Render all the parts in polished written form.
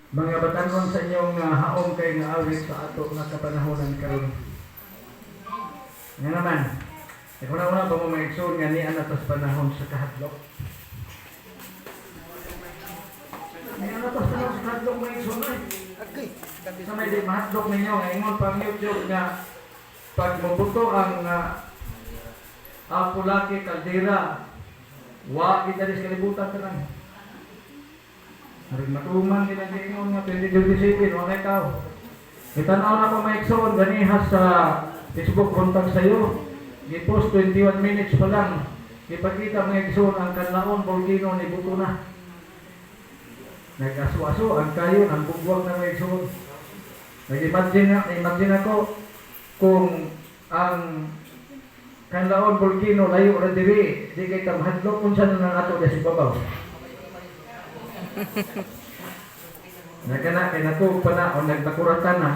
Mga batanon sa inyong haom kay nga awit sa ato nga kapanahonan karon. Nga naman, una-una ba mo maigsoon nga ni anatos panahon sa kahadlok? Ni anatos panahon sa kahadlok maigsoon ay. Sa may di mahadlok ninyo nga ingon pang YouTube nga pag mabuto ang Apulaki Caldera, wa kita sa kalibutan tanang. Haring matuman nila gingon nga 2027 wala ikaw. Itanaw na ko maigsoon ganiha sa Facebook kontak sayo. Gipost 21 minutes pa lang. Ipakita maigsoon ang kanlaon volcano ni buto na. Nag-aso-aso ang kayo ang bugwag na maigsoon. Nag-imagine ako kung ang kanlaon volcano layo ra diri di kay tamhadlok unsa na ato sa babaw. Nagana kay nato pa na nagbakuratan na.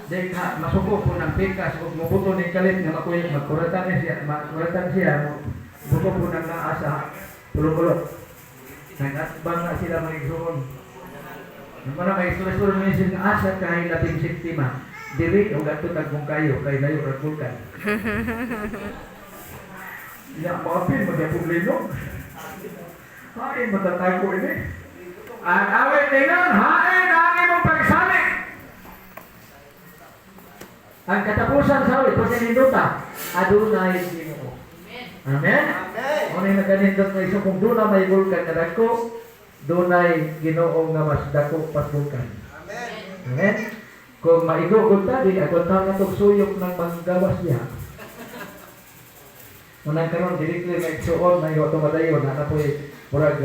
Deka masuko po ng pikas ug mubuto ni kalit nga makuy magkuratan siya buto po ng naasa tulog-ulog. Nagatbang na sila magigsoon. Naman may istorya minsan nga asa kay labing siktima. Diri o gato tagong kayo kay layo ra bulkan. Ya mapin magyapuglino. Hain matatago ini. Ang awit ningon, hain ang imong pagsalik. Ang katapusan sa awit, pagkaninduta, adunay Ginoo. Amen? Amen. Naganindot na iso kung doon na may bulkan na dako, dunay Ginoo nga mas dako pas bulkan. Amen? Kung maigugod ta, di aguntaw na itong suyok ng manggawas niya. Unang karon directly na igsuon na yung madayon na napoy murag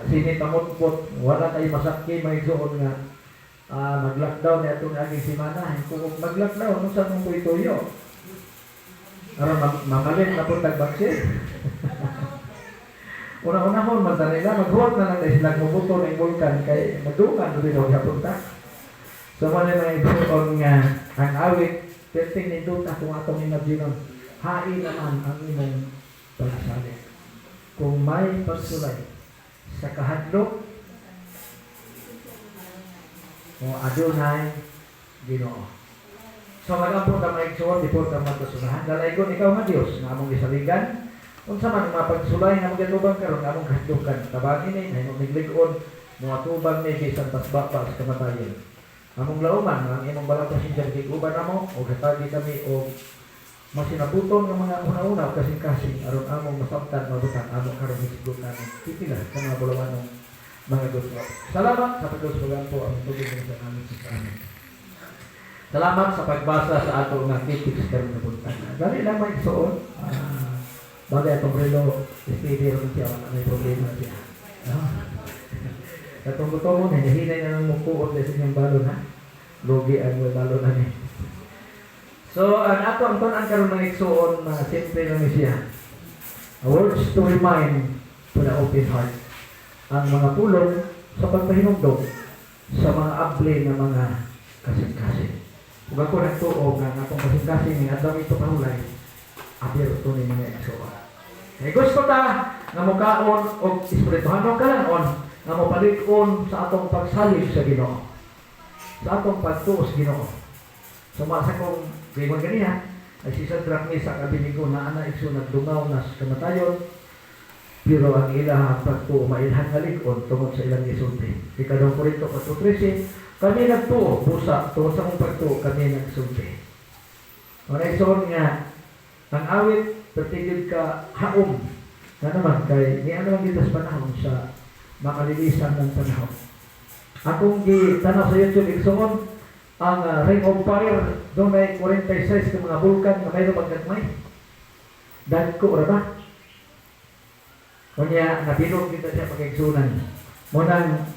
sinit pamutpot wala tayo masakki may igsuon nga mag-lockdown na itong aging simana. Kung mag-lockdown, kung saan mong po'y tuyo? Aron mamalit na po tagbaksin. Una-unahon, magtanila, maghuwag na lang na sila mabuto ng vulkan kay madungan rin ako napunta. So, mali mga igsuon nga ang awit, perting ninduta kung atong inaginon. Hain naman ang imong pagsalit. Kung may pagsulay sa kahadlok, o adunay Ginoo. So mag-ampun na maigsuon, di po ka magkasunahan. Dalaygon ikaw nga Diyos, nga among isaligan. Kung sa man mapagsulay nga magatubang karon nga among kahadlokan. Tabangin ni, nga imong nigligon, mga tubang ni bisan pasbakpa sa kamatayon. Among lauman, ang imong balang pasensya, kikuban na mo, o katagi kami, o masinabuton ng mga una-una kasing-kasing aron among masabtan mabutan among karon hisgot namin pipila sa mga bulawan ng mga gusto. Salamat sa pagdusbugan po ang tubig sa amin sa amin. Salamat sa pagbasa sa ato nga tips karon na buntan. Dali lang may igsuon. Bagay atong relo steady ron siya may problema siya. Katong buto mo hinahinay na ng mukuot sa inyong balon ha. Lugi ang balon na ni. So, ang ato ang tanan karon ng igsuon na simple lang siya. Words to remind to the open heart. Ang mga pulong sa pagpahinugdog sa mga able ng mga kasing-kasing. Kung ako nagtuog ng atong kasing-kasing ni Adam ito kahulay, abiro ito ni mga igsuon. Kaya gusto ta nga mukaon o espirituhanon kalanon nga mapalikon sa atong pagsalig sa Ginoo. Sa atong pagtuos Ginoo. Sumasa kong Gayman ganiya, ay si Sadrak Mesa Abednego na ana igsoon nagdungaw na sa kamatayon, pero ang ilang pagtuo mailhan nga ligon tungod sa ilang gisulti. Ikadong Korinto 4:13, kami nagtuo, busa, tungod sa kong pagtuo, kami nagsulti. Ang igsoon nga, ang awit, pertigil ka haom, na naman kay ni ano ang gitas panahon sa makalilisan ng panahon. Akong tanaw sa YouTube igsoon, ang Ring of Fire, doon may 46 ka mga vulkan na mayroon magkatmay. Dahil ko, ba? Kunya, nabilog kita siya pag-igsunan. Munang,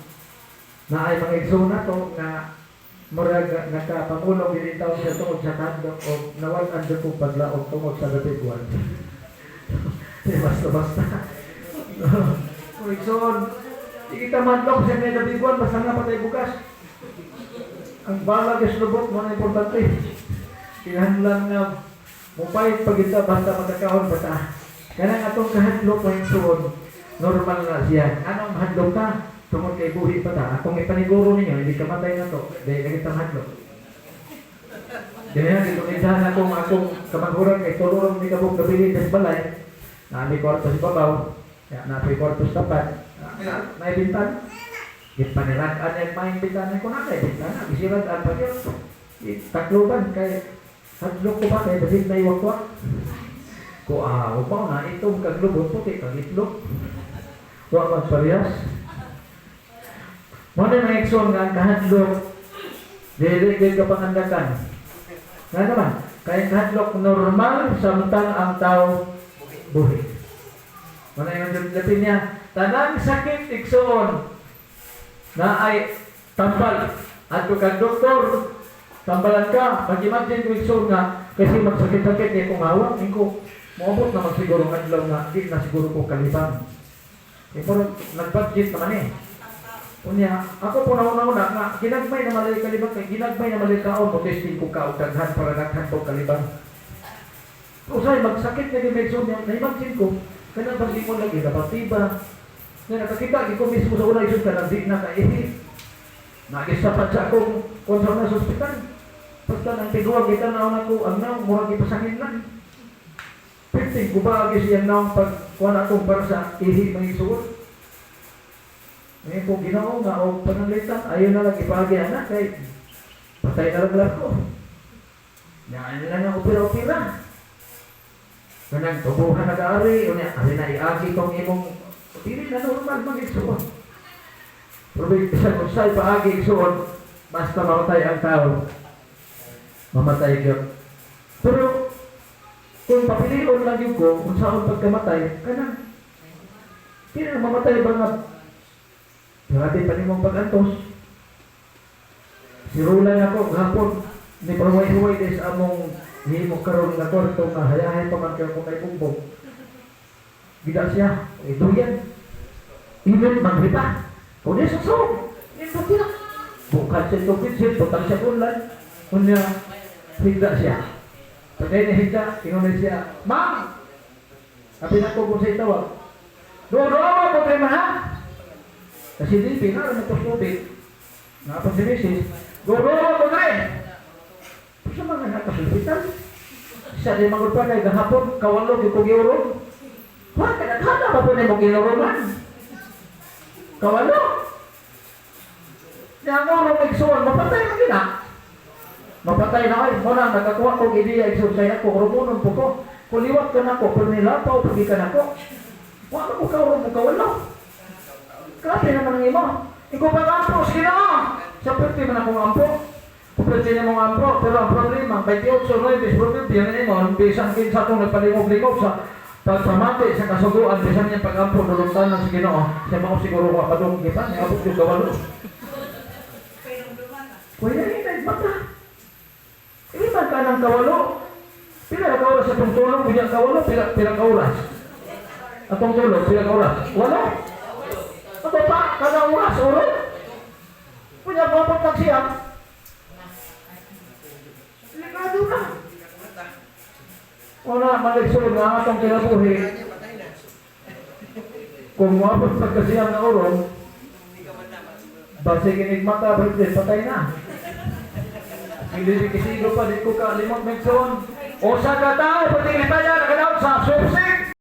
na ay pag-igsunan to, na murag nakapangulong binitaw siya tungod sa tandok o nawalan doon po paglaog tungod sa labiguan. Basta-basta. Kung igsunan, di kita madlok siya may labiguan, basta nga patay bukas. Ang balag is lubot mo na importante. Kinahanglan nga mupait pag ita basta magkakahon basta. Kaya nga itong kahadlok na yung suon, normal na siya. Anong hadlok ka? tungod kay buhi pa ta. Akong ipaniguro ninyo, hindi ka matay na to. Dahil nagitang hadlo. Ganyan, itumindahan akong kamanghuran kay tulurong ni kabog gabilin sa balay. Naami kwarto si babaw. Naami kwarto sa tapat. May bintan. Ipaniragaan yung maing bintanan ko na kay bintana. Isiragaan pa yun. Takluban kay hadlok ko ba kay basit na iwakwak. Kuaw pa na itong kaglubot puti kag itlog. Wa magparehas. Mo na naikson nga kahadlok. Dili gid ka pangandakan. Nga naman, kay kahadlok normal samtang ang tao buhi. Mo na yung lapin niya, tanang sakit iksoon na ay tambal. At kag doktor, tambalan ka, mag-imagine ko iksoon nga kasi magsakit-sakit niya kung hawak, ko maabot naman siguro ng adlaw nga, di na siguro ko kalibang. Pero nag-budget naman eh. Unya, ako po nauna-una nga, ginagmay na malay kalibang, kay ginagmay na malay kaon, mo testing ko ka, o daghan para daghan ko kalibang. Usay, magsakit na dimensyon niya, na-imagine ko, kaya ba mo lagi, napatiba. Nga nakakita, ko mismo sa una isang ka, di na kaihip. Nagisapat sa akong konsa na sa hospital. Basta nang tiguang kita na ako, ang naong murag ipasangin lang. Pinting ko ba agis yan naong pagkuhan akong para sa ihi mga isuot. Ngayon kung ginoo nga o pananglitan, ayaw na lang ipagi anak kay patay na lang ko. Naan lang ang opera-opera. Kanang tubuhan nag-aari, o niya, ari na iagi kong imong, hindi na normal mag-isuot. Pero isang usay paagi isuot, basta mamatay ang tao. Mamatay yun. Pero, kung papilion lang yun ko, kung saan pagkamatay, kanang, hindi na mamatay ba nga, grabe pa nimong pag-antos. Sirulan ako, hapon, ni paruway-huway des among himo karon nga kwarto nga hayahay pa man kayo kung kay bumbong. Gida siya, ito yan. Even manghita. Kung di susog, ito siya. Bukan siya tupid, putang siya ulan. Kunya, higda siya. Pagkaya na higda, inunay siya, Ma'am! Sabi na ko kung sa itawag. Doon po kayo ha? Kasi di, pinara na ito tubig. Nakapag si Mrs. Doon po kayo! Sa mga nakasulpitan. Siya di magulpa kayo gahapon, kawalo, di ko giurong. Huwag ka naghana pa po na mong ginuruman. Kawalo. Niya ang urong igsuon, mapatay na gina. Mapatay na kayo. Muna, nakakuha ko ideya igsuon sa'yo ako, rumunon po ko. Kuliwat ka na ko, pero nilapaw, pagi ka na ko. Huwag mo kaurong mo kawalo. Grabe naman ang imo. Ikaw pa ampo, sige na. Sa pwede man akong ampo. Pwede na mong ampo, pero ang problema, 28 9 problema, yan mo, ang pisang kinsa itong nagpalimog-limog sa pagsamati sa kasuguan, bisan niya pag-ampo, nuluntan ng sige no, siya mo siguro kapadong kita, niya abot yung kawalo. Kuya rin, nagbata. Iman ka ng kawalo. Pila ka oras sa itong tulong, pila kawalo, pila ka oras. Atong tulong, pila ka oras. Wala. Ano pa? Kada oras, oras? Punya bapak tagsiyang. Ligado na. Una, maligsunod nga atong kinabuhi. Kung mabot pagkasiyang na urong, basi kinigmata, patay na. Hindi kisigo pa, di ko kalimot megson. O sa katao, pati kita niya, nakadaot sa sopsik.